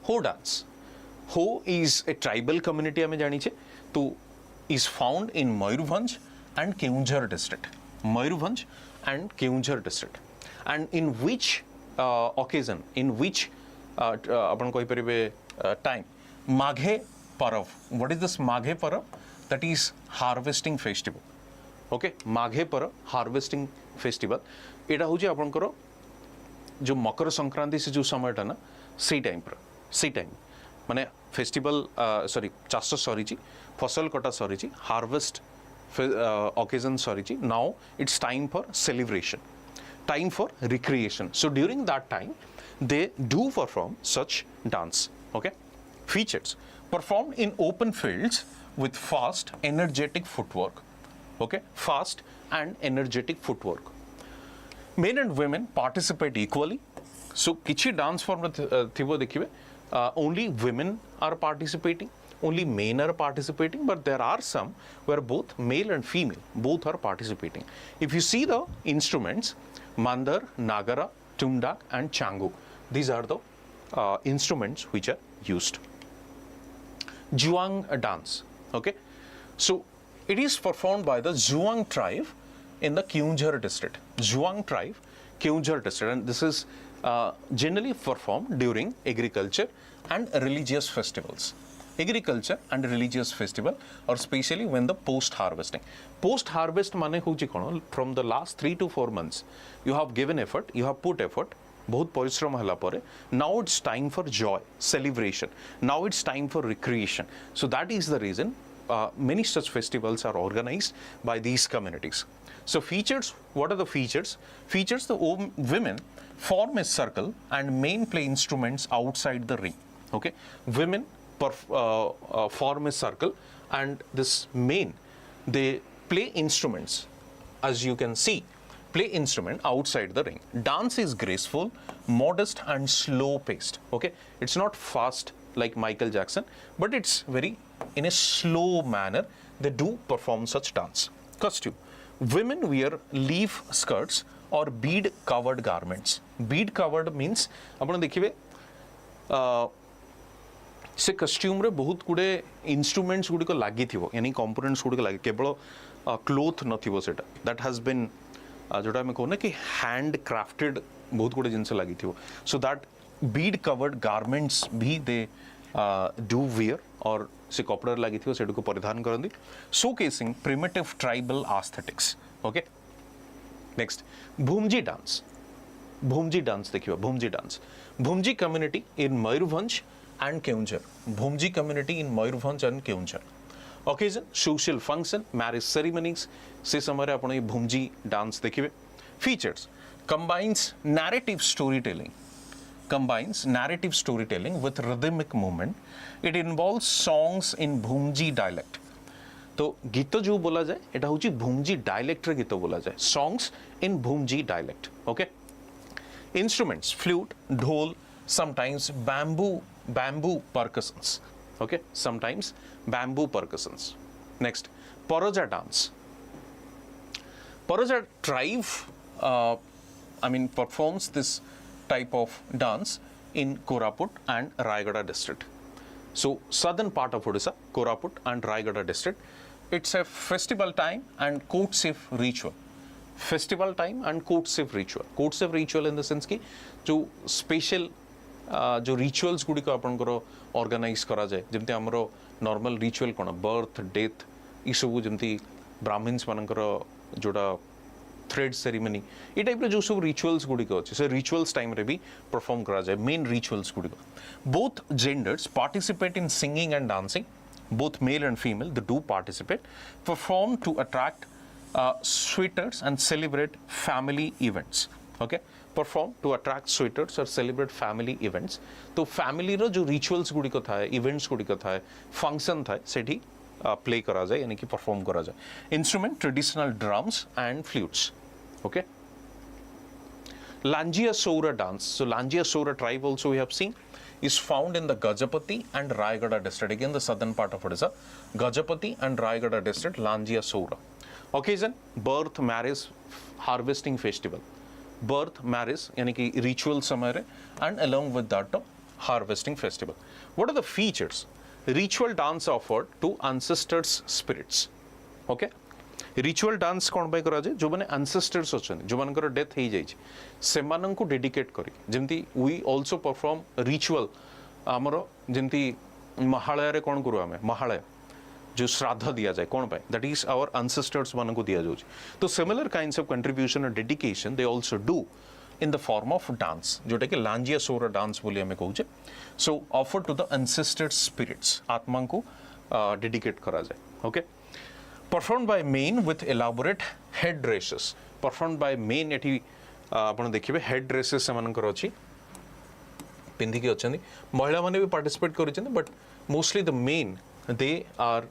Ho dance. Ho is a tribal community ame janiche. To is found in Mayurbhanj and Keonjhar district. Mayurbhanj and Keonjhar district. And in which occasion, in which आपण कहि परिबे time Maghe परब. What is this Maghe परब? That is harvesting festival, okay? Maghe परब harvesting festival एटा होची आपनकर जो मकर संक्रांति से जो समयटा ना से टाइम पर से टाइम माने फेस्टिवल सॉरी चाष सरीची फसल कटा सरीची हार्वेस्ट occasion सरीची. Now it's time for celebration, time for recreation. So during that time they do perform such dance, okay? Features: performed in open fields with fast energetic footwork, okay? Fast and energetic footwork. Men and women participate equally. So kichi dance form thibo dekhibe only women are participating, only men are participating, but there are some where both male and female both are participating. If you see the instruments, Mandar, Nagara, Tundak and Changu. These are the instruments which are used. Zhuang dance, okay? So it is performed by the Zhuang tribe in the Keonjhar district. Zhuang tribe, Keonjhar district, and this is generally performed during agriculture and religious festivals. Agriculture and religious festival, or especially when the post harvest mane hochi kono, from the last 3 to 4 months you have given effort, you have put effort, bahut parishrama hela pore, now it's time for joy, celebration, now it's time for recreation. So that is the reason many such festivals are organized by these communities. So features, what are the features? Features: the women form a circle and men play instruments outside the ring, okay? Women form a circle and this men, they play instruments, as you can see, play instrument outside the ring. Dance is graceful, modest and slow paced, okay? It's not fast like Michael Jackson, but it's very in a slow manner they do perform such dance. Costume: women wear leaf skirts or bead covered garments. Bead covered means आपण देखिबे से costume रे बहुत गुडे instruments गुडी को लागि थिवो, यानी components गुडी को लागि, केवल क्लोथ न थिवो सेटा. दैट हैज बीन जोटा हम कहना कि हैंड क्राफ्टेड बहुत गुडे जिंस लागि थिवो. So that bead covered garments भी दे डू वियर, और से कपड़ा लागि थिवो सेटा को परिधान करंदी, showcasing primitive tribal aesthetics, okay? Next, Bhumij dance. Bumji Dance देखिए. Bumji Dance. Bumji community in Mayurbhanj and Keunjhar. Bumji community in Mayurbhanj and Keunjhar. Occasion, social function, marriage ceremonies. से समय रे आपण ये Bumji dance देखिबे. Features combines narrative storytelling. Combines narrative storytelling with rhythmic movement. It involves songs in Bumji dialect. तो गीत जो बोला जाए एटा होची भूमजी डायलेक्ट रे गीत बोला जाए songs in Bhumij dialect okay instruments flute dhol sometimes bamboo percussions okay sometimes bamboo percussions next Paraja dance Paraja tribe performs this type of dance in Koraput and Rayagada district. So southern part of Odisha, Koraput and Rayagada district, it's a festival time and courtship ritual. Festival time and courtship ritual. Courtship ritual in the sense कि जो special जो rituals Gudi को अपन करो organize करा जाए जिम्ते हमरो normal ritual कोना birth, death इस सब जिम्ती Brahmins मानकर जोड़ा thread ceremony ये टाइप रे जो सब rituals गुड़ी को अच्छे से rituals time रे भी perform करा जाए main rituals गुड़ी को both genders participate in singing and dancing both male and female they do participate perform to attract suitors and celebrate family events okay perform to attract suitors or celebrate family events तो family रो जो rituals Gudi को था events Gudi को था function था सेठी play करा जाए यानी कि perform करा जाए instrument traditional drums and flutes okay Langasura dance so Langasura tribe also we have seen is found in the Gajapati and Rayagada district again the southern part of Odisha Gajapati and Rayagada district Langasura occasion birth marriage harvesting festival birth marriage यानी कि ritual समय रे and along with that harvesting festival what are the features ritual dance offered to ancestors spirits okay ritual dance cone bye करा जे जो माने ancestors अछन जो मानकर death हे जाय से मानन को डेडिकेट करी जेमती we also perform ritual हमरो जेमती महालय रे कोन करू हमें महालय जो श्राद्ध दिया जाए कौन पाए दैट इज आवर ancestors मान को दिया जाए तो सिमिलर काइंड्स ऑफ कंट्रीब्यूशन और dedication they also do in the form of dance जोटा कि Langasura dance बोली हमें कहूचे so offered to the ancestor spirits आत्मा को dedicate करा जाए okay performed by men with elaborate head dresses performed by men एठी आपण देखिबे head dresses सेमानकर अछि पिंधी के अछंदी महिला माने भी पार्टिसिपेट करिसेंती but mostly the men they are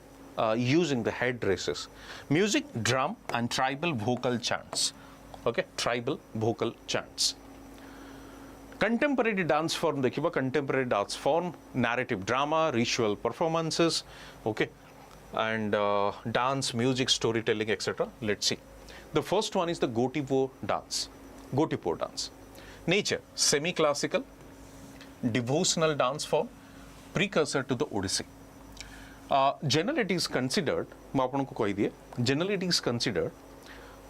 using the head dresses music drum and tribal vocal chants okay tribal vocal chants contemporary dance form देखिबा contemporary dance form narrative drama ritual performances okay and dance music storytelling etc let's see the first one is the Gotippo dance nature semi classical devotional dance form precursor to the Odissi generally it is considered मैं आपन को कहि दिए generally it is considered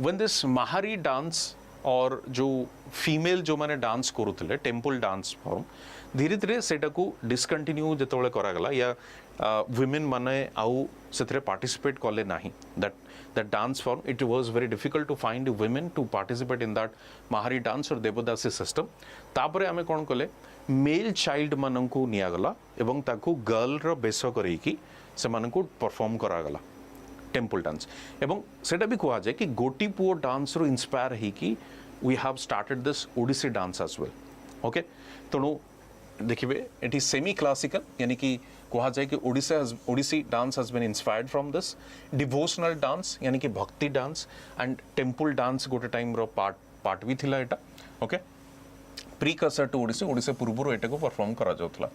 when this Mahari dance और जो female जो माने dance करूथिले temple dance form धीरे धीरे सेटा को डिसकंटिन्यू जतोले करा गला या वुमेन माने आउ सेथरे पार्टिसिपेट करले नाही that dance form it was very difficult to find women to participate in that Mahari dance or Devadasi system तापरे आमे कोन कले मेल चाइल्ड माननकु निया गला एवं ताकू गर्ल रो बेस करै कि से माननकु परफॉर्म करा गला टेम्पल डांस एवं सेटा भी कहा जाए कि गोटिपुओ डांस रो इंस्पायर ही कि we have started this Odissi dance as well okay तणु देखिबे इट इज सेमी क्लासिकल यानी कि कहा जाए कि Odissi dance has been inspired from this devotional dance यानी कि bhakti dance and temple dance गोटे टाइम रो पार्ट भी थिला एटा ओके precursor to Odissi पूर्वरु एटा को परफॉर्म करा जाउतला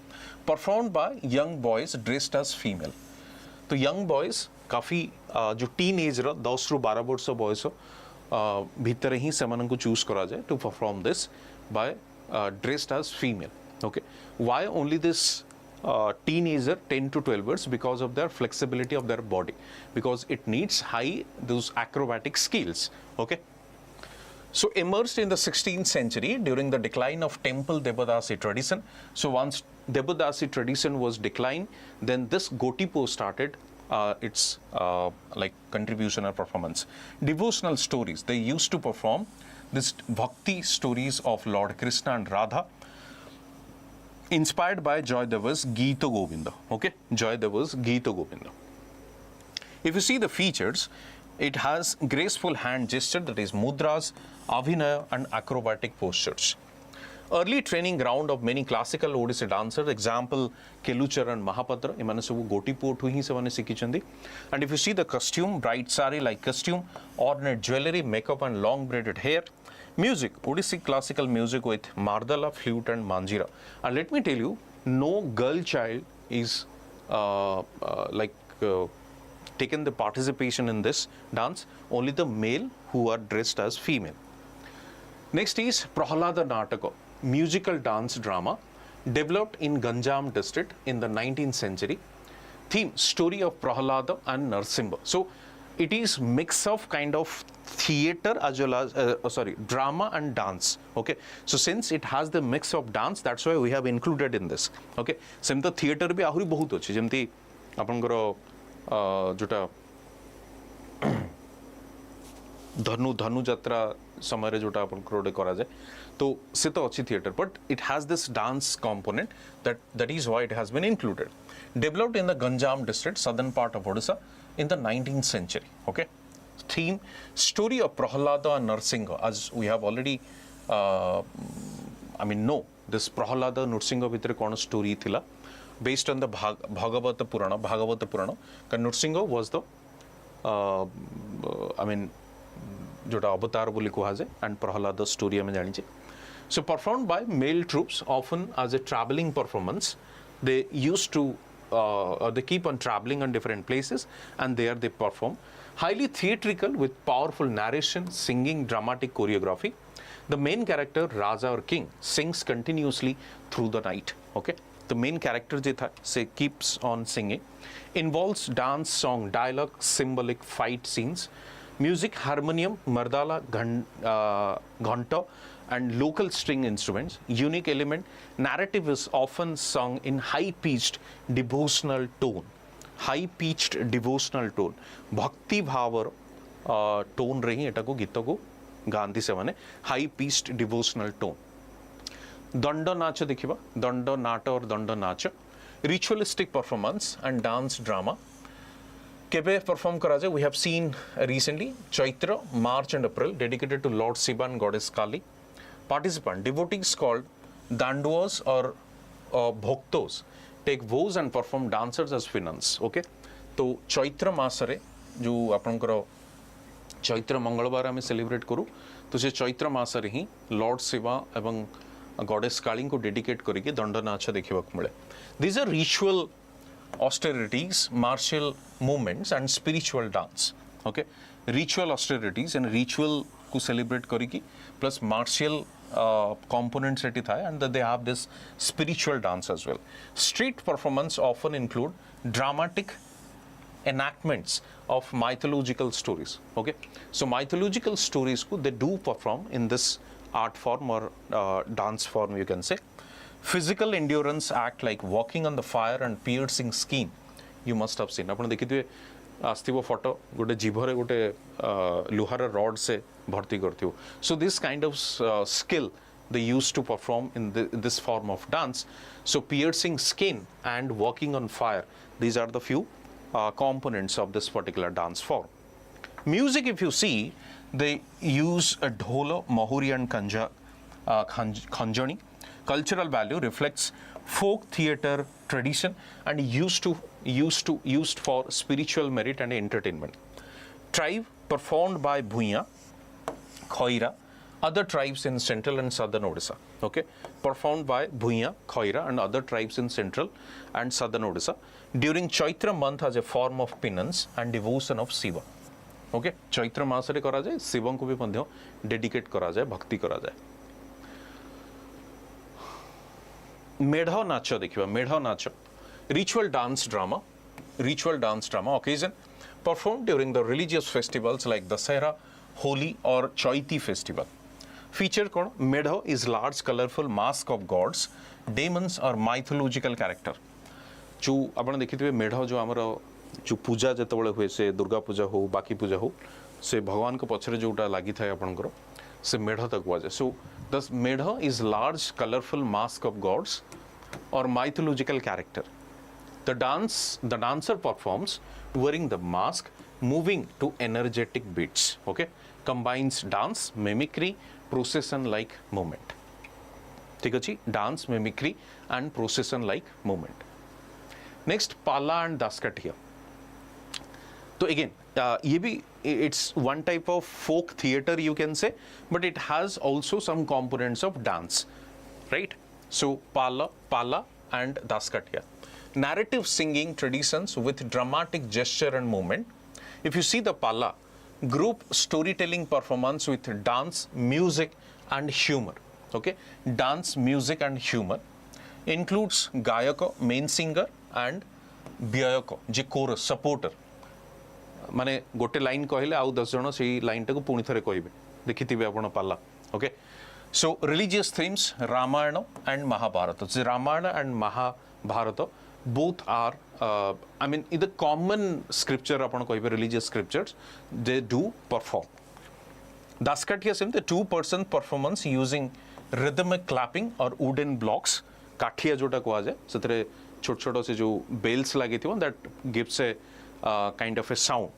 performed by young boys dressed as female तो यंग बॉयज काफी जो टीन एज रो 10 रु 12 वर्ष बयस भीतर ही सेमान को चूज करा जाए to perform this by dressed as female okay why only this teenager 10 to 12 years because of their flexibility of their body because it needs high those acrobatic skills okay so emerged in the 16th century during the decline of temple Devadasi tradition so once Devadasi tradition was declined then this Gotipua started its like contribution or performance devotional stories they used to perform this bhakti stories of Lord Krishna and Radha inspired by Joydeva's Gita Govinda. Okay, Joydeva's Gita Govinda. If you see the features, it has graceful hand gesture, that is mudras, abhinaya and acrobatic postures. Early training ground of many classical Odissi dancers, example Kelucharan Mahapatra, emane sabu Gotipua thu hi semane sikhichandi. And if you see the costume, bright sari like costume, ornate jewelry, makeup and long braided hair. Music, Odissi classical music with mardala, flute and manjira. And let me tell you, no girl child is taken the participation in this dance, only the male who are dressed as female. Next is Prahalad Nataka, musical dance drama developed in Ganjam district in the 19th century. Theme, story of Prahalada and Narsimha. So it is mix of kind of theater as well as drama and dance. Okay, so since it has the mix of dance, that's why we have included in this. Okay, same the theater bhi ahuri bahut अछि, jemti apankaro जोटा धनु यात्रा समय जोटा अपन क्रोडे करा जाए तो से तो अच्छी theatre, but it has this dance component that is why it has been included. Developed in the Ganjam district, southern part of Odisha in the 19th century. Okay, theme, story of Prahalada and Narsingha, as we have already this Prahalada Narsingha vitare kono story thila based on the Bhagavata Purana. Narsingha was the जोटा अवतार बोली कहा जाए, and Prahalada story हमें जानी चाहिए. So performed by male troops, often as a traveling performance. They used to they keep on traveling on different places and there they perform. Highly theatrical with powerful narration, singing, dramatic choreography. The main character, Raja or King, sings continuously through the night. Okay, the main character जो था से keeps on singing. Involves dance, song, dialogue, symbolic fight scenes. Music, harmonium, mardala, ghanta and local string instruments. Unique element, narrative is often sung in high-pitched devotional tone. High-pitched devotional tone. Bhakti bhavar tone रही एटा को गीत को गांधी से माने high-pitched devotional tone. Danda Nacha देखिबा, Danda Nata or Danda Nacha. Ritualistic performance and dance drama. Kebe perform kara jaye, we have seen recently Chaitra, March and April, dedicated to Lord Shiva and Goddess Kali. Participant, devotees called Danduas or Bhoktos take vows and perform dancers as finance. Okay, तो चैत्र मासरे जो आपनकर चैत्र मंगलवार हमें celebrate करूँ तो से चैत्र मासरे ही Lord Shiva एवं goddess काली को डेडिकेट करके दंड नाच देखा मिले. These are ritual austerities, martial movements and spiritual dance. Okay, ritual austerities and ritual को celebrate करके plus martial components रहती था, and they have this spiritual dance as well. Street performance often include dramatic enactments of mythological stories. Okay, so mythological stories को they do perform in this art form or dance form, you can say. Physical endurance act like walking on the fire and piercing skin. You must have seen. आपने देखी थी आस्तिव photo गोटे जीभरे गोटे लुहार rod से भर्ती करती हो. So this kind of skill they used to perform in this form of dance. So piercing skin and walking on fire, these are the few components of this particular dance form. Music, if you see, they use a dholo, mahuri and khanjani. Cultural value reflects folk theatre tradition and used for spiritual merit and entertainment. Tribe performed by Bhuiya, Khoira, other tribes in central and southern Odisha. Okay, performed by Bhuiya, Khoira and other tribes in central and southern Odisha during Chaitra month as a form of penance and devotion of Shiva. Okay, Chaitra masare करा जाए, शिवं को भी मध्य dedicate करा जाए, भक्ति करा जाए. मेढ़ा नाच देखिए, मेढ़ा नाच, ritual dance drama occasion performed during the religious festivals like Dasera, Holi or Chaiti festival. Feature कौन? मेढ़ा is large colorful mask of gods, demons or mythological character. जो आपने देखी थी मेढ़ा जो हमारा जो पूजा जत बड़े हुए से दुर्गा पूजा हो बाकी पूजा हो से भगवान को पछरे जोटा लागी था आपनकर से मेढ़ा तक हुआ जाए. So the मेढ़ा is large colorful mask of gods or mythological character. The dancer performs wearing the mask, moving to energetic beats. Okay, combines dance, mimicry, procession-like movement. ठीक अछि, dance, mimicry, and procession-like movement. Next, Pala and Daskatiya. So again, it's one type of folk theater, you can say, but it has also some components of dance, right? So Pala and Daskatiya. Narrative singing traditions with dramatic gesture and movement. If you see the Pala, group storytelling performance with dance, music and humor. Okay, dance, music and humor includes Gayako, main singer, and Byayako, je chorus, supporter. माने गोटे line कहले आउ 10 जण सेही line टाको पुणी थरे कहबे देखिथिबे आपण पाला. Okay, so religious themes Ramayana and Mahabharata. जे Ramayana and Mahabharata both are I mean in the common scripture आपण कहबे religious scriptures they do perform. Daskatiya same the 2-person performance using rhythmic clapping or wooden blocks. काठिया जोटा कहा जाए सेतरे छोट छोट से जो bells लागे थिबो that gives a kind of a sound.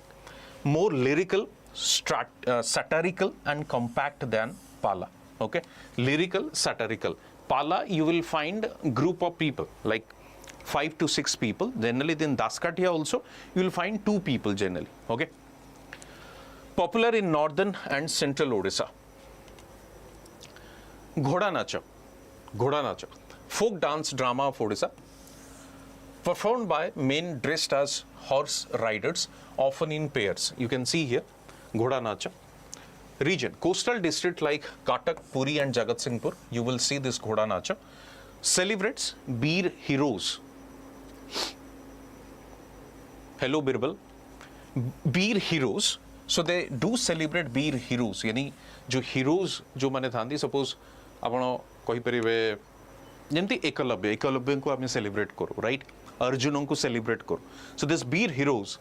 More lyrical, satirical and compact than Pala. Okay, lyrical, satirical. Pala you will find group of people like 5 to 6 people. Generally, then Daskatiya also you will find 2 people generally. Okay. Popular in northern and central Odisha. Goranacha, folk dance drama of Odisha, performed by men dressed as horse riders, often in pairs. You can see here, Goranacha. Region, coastal district like Cuttack, Puri and Jagatsinghpur, you will see this Goranacha. Celebrates Beer heroes. Hello Birbal. Beer heroes. So they do celebrate beer heroes. यानी जो heroes जो माने थांदी suppose आपण कहि परिबे जेमती एकलव्य को आमे celebrate करो, right? अर्जुन को celebrate करो. So this beer heroes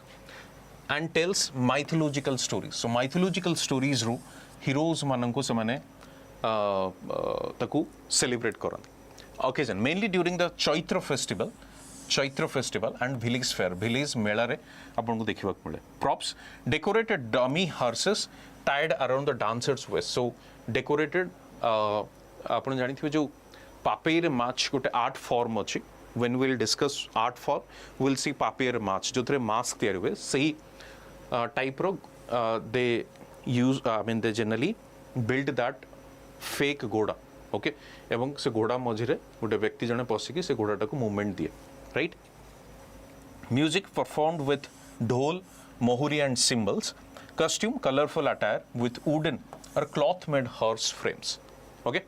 and tells mythological stories. So mythological stories ru heroes माननको समाने ताकू celebrate Karan. Occasion mainly during the Chaitra festival and village fair, village mela re आपन को देखिबा मिले. Props, decorated dummy horses tied around the dancer's waist. So decorated आपन जानि थिबे जो papier march गोटे art form अछि. When we will discuss art form, we will see papier march जो थरे mask तयार हुए सही type रो they use I mean they generally build that fake goda. Okay एवं से घोड़ा मझिरे गोटे व्यक्ति जने पसिकी से घोड़ाटा को मूवमेंट दिए, right. Music performed with dhol, mohuri and cymbals. Costume colourful attire with wooden और cloth made horse frames. Okay.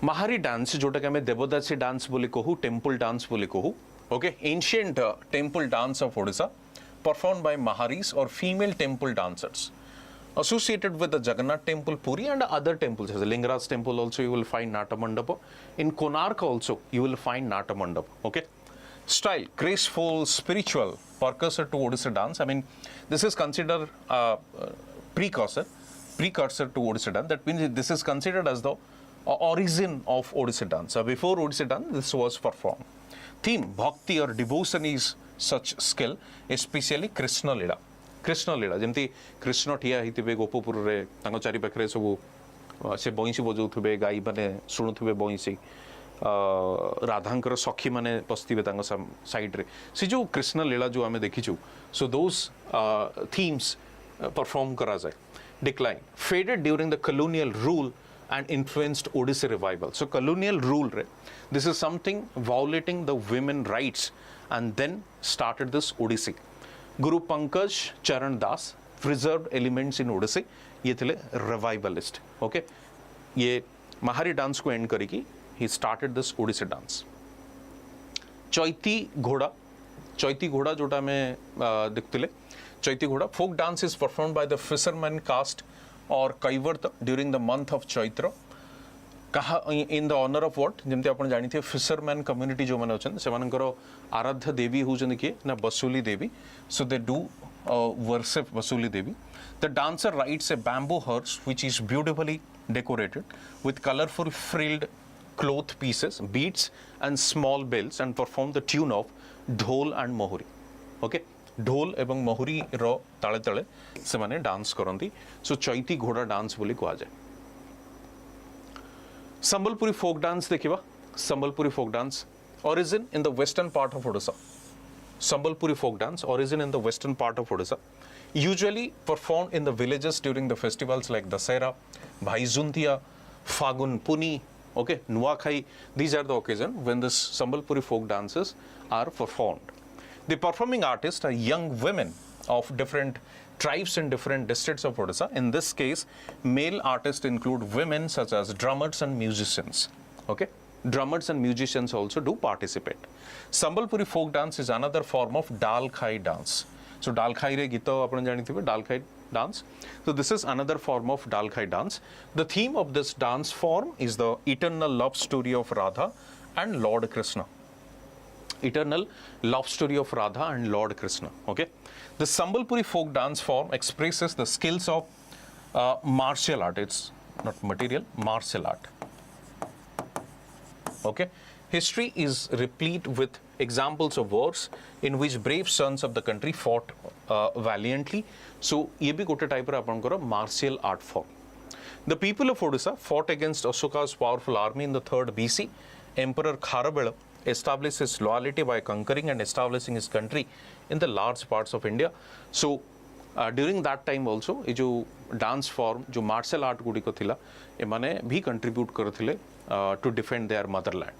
Mahari dance जोटा के हमें देवदासी डांस बोली कहू, टेम्पल डांस बोली कहू. Okay, ancient temple dance of Odisha performed by Maharis और female temple dancers. Associated with the Jagannath temple, Puri and other temples. As the Lingaraj temple also you will find Nata Mandapa. In Konark also you will find Nata Mandapa. Okay. Style, graceful, spiritual, precursor to Odisha dance. I mean, this is considered precursor to Odisha dance. That means this is considered as the origin of Odisha dance. Before Odisha dance, this was performed. Theme, bhakti or devotion is such skill, especially Krishna Lila. Krishna Lila जमती कृष्ण ठिया हितिबे गोपपुर रे तांको चारि पाखरे सब से बंसी बजाउथबे, गाई माने सुनुथबे बंसी, राधांकर सखी माने बसथिबे तांको साइड रे से जो कृष्ण लीला जो आमे देखिछु. सो दोस थीम्स परफॉर्म करा जाय. Decline, faded during the colonial rule and influenced Odissi revival. So colonial rule re, this is something violating the women rights and then started this Odissi. Guru Pankaj Charan Das preserved elements in Odissi. ये थे revivalist. Okay, ये Mahari Dance को end करी की he started this Odissi dance. चैती घोड़ा जोटा में देखते चैती घोड़ा folk dance is performed by the fisherman caste or Kaivarta during the month of Chaitra. कहा in the honor of what? जमते आपण जानी थे fisherman community जो माने होचन से मानकर आराध्य देवी होचन किए ना बसूली देवी. So they do worship Basuli Devi. The dancer rides a bamboo horse which is beautifully decorated with colorful frilled cloth pieces, beads and small bells and perform the tune of ढोल and mohuri. Okay, ढोल एवं mohuri रो ताले ताले से माने dance करंती. So चैती घोड़ा dance बोली को आजे. Sambulpuri folk dance देखिबा. Sambulpuri folk dance origin in the western part of Odisha. Sambulpuri folk dance origin in the western part of Odisha. Usually performed in the villages during the festivals like Dasera, Bhaijuntia, Fagun Puni, okay, Nuakhai. These are the occasions when this Sambulpuri folk dances are performed. The performing artists are young women of different tribes in different districts of Odisha. In this case, male artists include women such as drummers and musicians. Okay, drummers and musicians also do participate. Sambulpuri folk dance is another form of Dalkhai dance. So Dalkhai re gita apan janithibe Dalkhai dance. So this is another form of Dalkhai dance. The theme of this dance form is the eternal love story of Radha and Lord Krishna. Eternal love story of Radha and Lord Krishna. Okay, the Sambulpuri folk dance form expresses the skills of martial art. It's not material, martial art. Okay, history is replete with examples of wars in which brave sons of the country fought valiantly. So ये भी गोटे type रा अपन करो martial art form. The people of Odisha fought against Ashoka's powerful army in the 3rd BC. Emperor Kharavela established his loyalty by conquering and establishing his country in the large parts of India. So during that time also ये जो dance form जो martial art गुडी को थिला ये माने भी contribute करथिले to defend their motherland.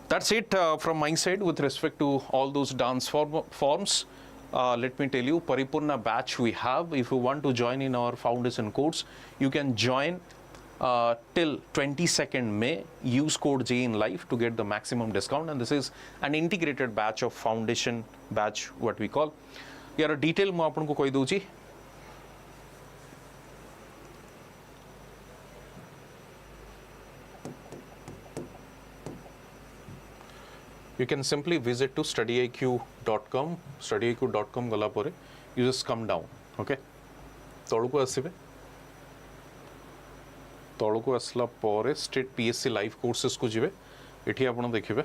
That's it from my side with respect to all those dance forms. Let me tell you, Paripurna batch we have. If you want to join in our foundation course, you can join till 22nd May. Use code J in Life to get the maximum discount. And this is an integrated batch of foundation batch, what we call. यार detail मैं आपन को कोई दूँची. You can simply visit to studyiq.com. studyiq.com गला परे you just come down. Okay, तळुको आसीबे. तळुको आसला परे state PSC live courses को जिवे. एठी आपण देखिबे.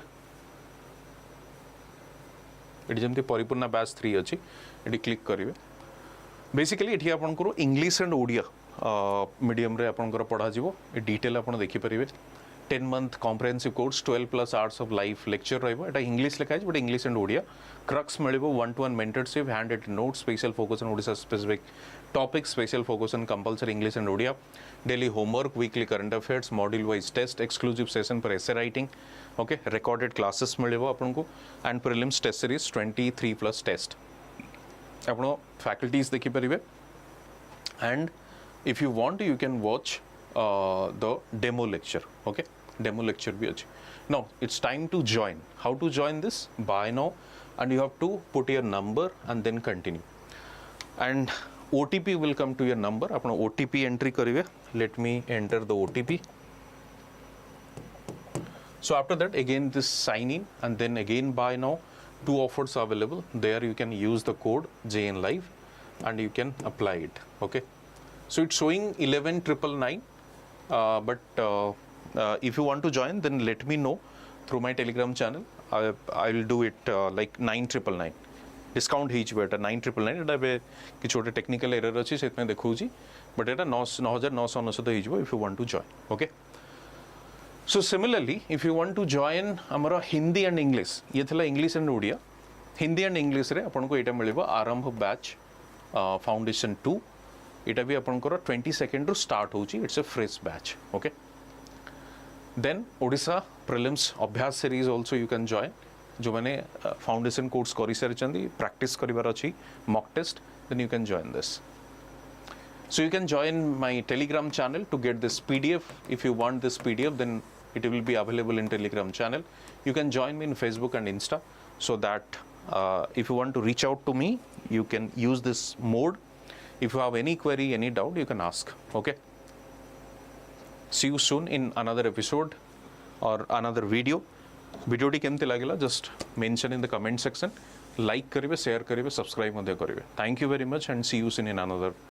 एठी जेमति परिपूर्ण बैच 3 अछि. एठी क्लिक करिवे. बेसिकली एठी आपण को इंग्लिश एंड ओडिया मीडियम रे आपण को पढा जिवो. ए डिटेल आपण देखि परिवे. 10-month comprehensive course 12+ hours of live lecture रहिबो. एटा इंग्लिश लिखा है बट इंग्लिश एंड ओडिया क्रक्स मिलिबो 1-to-1 mentorship, handwritten notes, special focus on Odisha specific topics, special focus on compulsory English and Odia, daily homework, weekly current affairs, module wise test, exclusive session for essay writing. Okay, recorded classes मिलिबो आपन को and prelims test series 23+ test. आपन faculties देखि परिबे and if you want you can watch the demo lecture. Okay, demo lecture bhi achi. Now it's time to join. How to join this? Buy now, and you have to put your number and then continue. And OTP will come to your number. Apna OTP entry karive. Let me enter the OTP. So after that, again this sign in and then again buy now. 2 offers are available. There you can use the code JN Live and you can apply it. Okay. So it's showing 11,999. But if you want to join, then let me know through my Telegram channel. I will do it like 9,999. Discount ही बेटा 9,999. एटा बे कि छोटे technical error अच्छी से इतने देखो जी. But Etah 9,999 he if you want to join. Okay. So similarly, if you want to join हमारा Hindi and English, ये थला English and Odia. Hindi and English रे अपन को एटा मिलेगा आरंभ batch foundation 2. इटा भी अपन को 22nd ରୁ start होची. It's a fresh batch. Okay. Then Odisha prelims अभ्यास series also you can join. जो मैंने फाउंडेशन कोर्स करी सारी प्रैक्टिस करिवार अछि mock test, then you can join this. So you can join my Telegram channel to get this PDF. If you want this PDF, then it will be available in Telegram channel. You can join me in Facebook and Insta, so that if you want to reach out to me, you can use this mode. If you have any query, any doubt, you can ask. Okay. See you soon in another episode or another video. Video टी केमती लागला just mention in the comment section. Like करिवे, share करिवे, subscribe मध्य करिवे. Thank you very much and see you soon in another